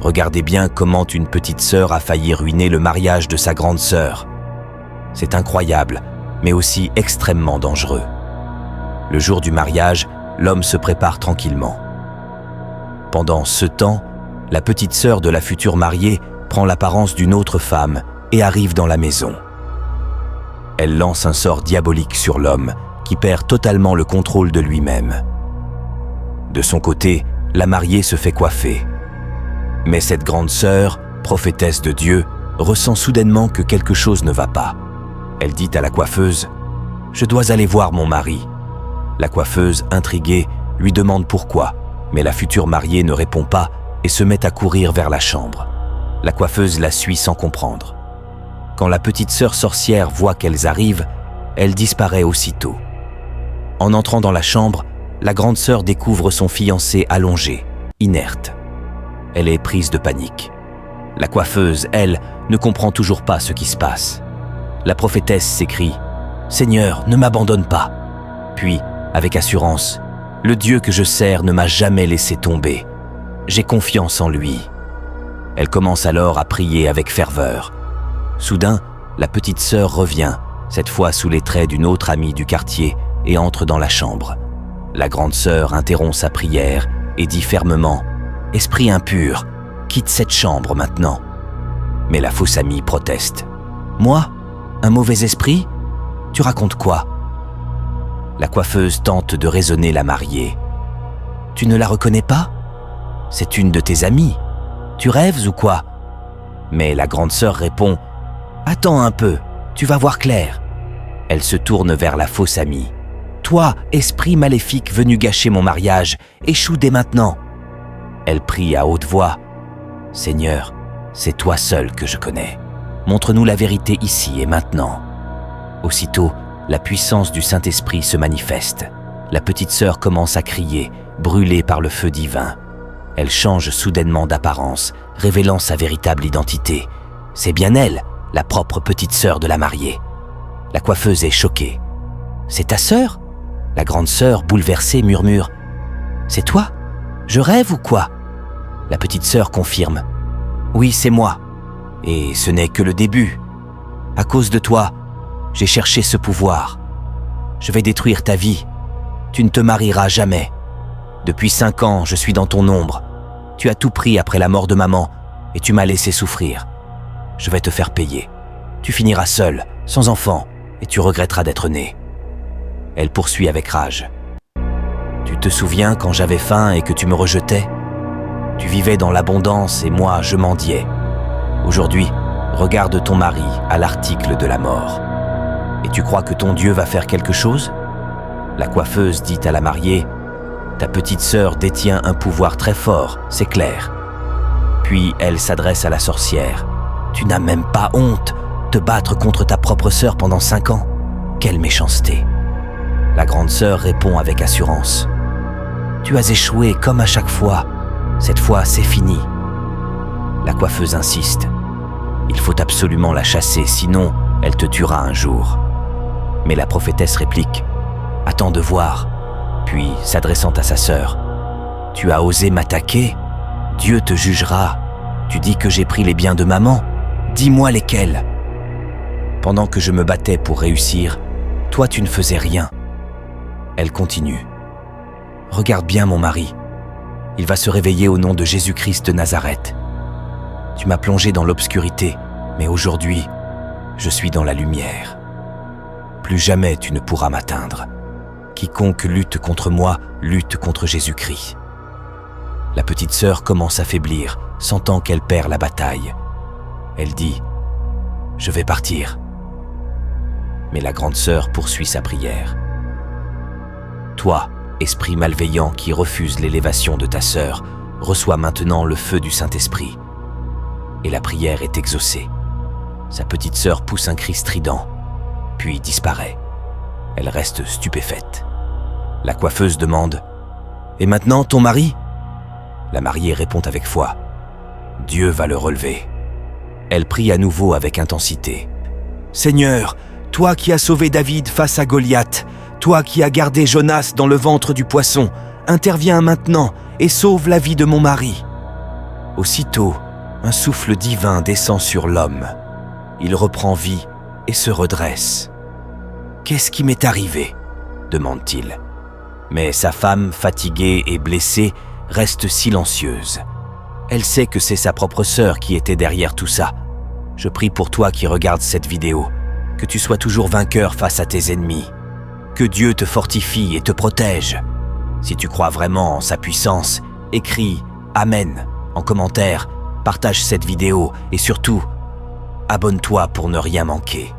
Regardez bien comment une petite sœur a failli ruiner le mariage de sa grande sœur. C'est incroyable, mais aussi extrêmement dangereux. Le jour du mariage, l'homme se prépare tranquillement. Pendant ce temps, la petite sœur de la future mariée prend l'apparence d'une autre femme et arrive dans la maison. Elle lance un sort diabolique sur l'homme, qui perd totalement le contrôle de lui-même. De son côté, la mariée se fait coiffer. Mais cette grande sœur, prophétesse de Dieu, ressent soudainement que quelque chose ne va pas. Elle dit à la coiffeuse « Je dois aller voir mon mari ». La coiffeuse, intriguée, lui demande pourquoi, mais la future mariée ne répond pas et se met à courir vers la chambre. La coiffeuse la suit sans comprendre. Quand la petite sœur sorcière voit qu'elles arrivent, elle disparaît aussitôt. En entrant dans la chambre, la grande sœur découvre son fiancé allongé, inerte. Elle est prise de panique. La coiffeuse, elle, ne comprend toujours pas ce qui se passe. La prophétesse s'écrie « Seigneur, ne m'abandonne pas !» Puis, avec assurance, « Le Dieu que je sers ne m'a jamais laissé tomber. J'ai confiance en lui. » Elle commence alors à prier avec ferveur. Soudain, la petite sœur revient, cette fois sous les traits d'une autre amie du quartier, et entre dans la chambre. La grande sœur interrompt sa prière et dit fermement « Esprit impur, quitte cette chambre maintenant. » Mais la fausse amie proteste. « Moi ? Un mauvais esprit ? Tu racontes quoi ?» La coiffeuse tente de raisonner la mariée. « Tu ne la reconnais pas ? C'est une de tes amies. Tu rêves ou quoi ?» Mais la grande sœur répond « Attends un peu, tu vas voir clair. » Elle se tourne vers la fausse amie. « Toi, esprit maléfique venu gâcher mon mariage, échoue dès maintenant. » Elle prie à haute voix. « Seigneur, c'est toi seul que je connais. Montre-nous la vérité ici et maintenant. » Aussitôt, la puissance du Saint-Esprit se manifeste. La petite sœur commence à crier, brûlée par le feu divin. Elle change soudainement d'apparence, révélant sa véritable identité. C'est bien elle, la propre petite sœur de la mariée. La coiffeuse est choquée. « C'est ta sœur ?» La grande sœur, bouleversée, murmure. « C'est toi ? Je rêve ou quoi ?» La petite sœur confirme. « Oui, c'est moi. Et ce n'est que le début. À cause de toi, j'ai cherché ce pouvoir. Je vais détruire ta vie. Tu ne te marieras jamais. Depuis 5 ans, je suis dans ton ombre. Tu as tout pris après la mort de maman et tu m'as laissé souffrir. Je vais te faire payer. Tu finiras seul, sans enfant, et tu regretteras d'être né. » Elle poursuit avec rage. « Tu te souviens quand j'avais faim et que tu me rejetais ? Tu vivais dans l'abondance et moi, je mendiais. Aujourd'hui, regarde ton mari à l'article de la mort. Et tu crois que ton Dieu va faire quelque chose ? » La coiffeuse dit à la mariée « Ta petite sœur détient un pouvoir très fort, c'est clair. » Puis elle s'adresse à la sorcière. « Tu n'as même pas honte ? Te battre contre ta propre sœur pendant 5 ans ? Quelle méchanceté !» La grande sœur répond avec assurance. « Tu as échoué comme à chaque fois. Cette fois, c'est fini. » La coiffeuse insiste. « Il faut absolument la chasser, sinon elle te tuera un jour. » Mais la prophétesse réplique. « Attends de voir. » Puis, s'adressant à sa sœur. « Tu as osé m'attaquer ? Dieu te jugera. Tu dis que j'ai pris les biens de maman ? Dis-moi lesquels. » Pendant que je me battais pour réussir, toi tu ne faisais rien. Elle continue. « Regarde bien mon mari. Il va se réveiller au nom de Jésus-Christ de Nazareth. Tu m'as plongé dans l'obscurité, mais aujourd'hui, je suis dans la lumière. Plus jamais tu ne pourras m'atteindre. Quiconque lutte contre moi, lutte contre Jésus-Christ. » La petite sœur commence à faiblir, sentant qu'elle perd la bataille. Elle dit « Je vais partir. » Mais la grande sœur poursuit sa prière. « Toi, esprit malveillant qui refuse l'élévation de ta sœur, reçois maintenant le feu du Saint-Esprit. » Et la prière est exaucée. Sa petite sœur pousse un cri strident, puis disparaît. Elle reste stupéfaite. La coiffeuse demande « Et maintenant, ton mari ?» La mariée répond avec foi « Dieu va le relever. » Elle prie à nouveau avec intensité. « Seigneur, toi qui as sauvé David face à Goliath, toi qui as gardé Jonas dans le ventre du poisson, interviens maintenant et sauve la vie de mon mari. » Aussitôt, un souffle divin descend sur l'homme. Il reprend vie et se redresse. « Qu'est-ce qui m'est arrivé ?» demande-t-il. Mais sa femme, fatiguée et blessée, reste silencieuse. Elle sait que c'est sa propre sœur qui était derrière tout ça. Je prie pour toi qui regardes cette vidéo, que tu sois toujours vainqueur face à tes ennemis. Que Dieu te fortifie et te protège. Si tu crois vraiment en sa puissance, écris « Amen » en commentaire, partage cette vidéo et surtout, abonne-toi pour ne rien manquer.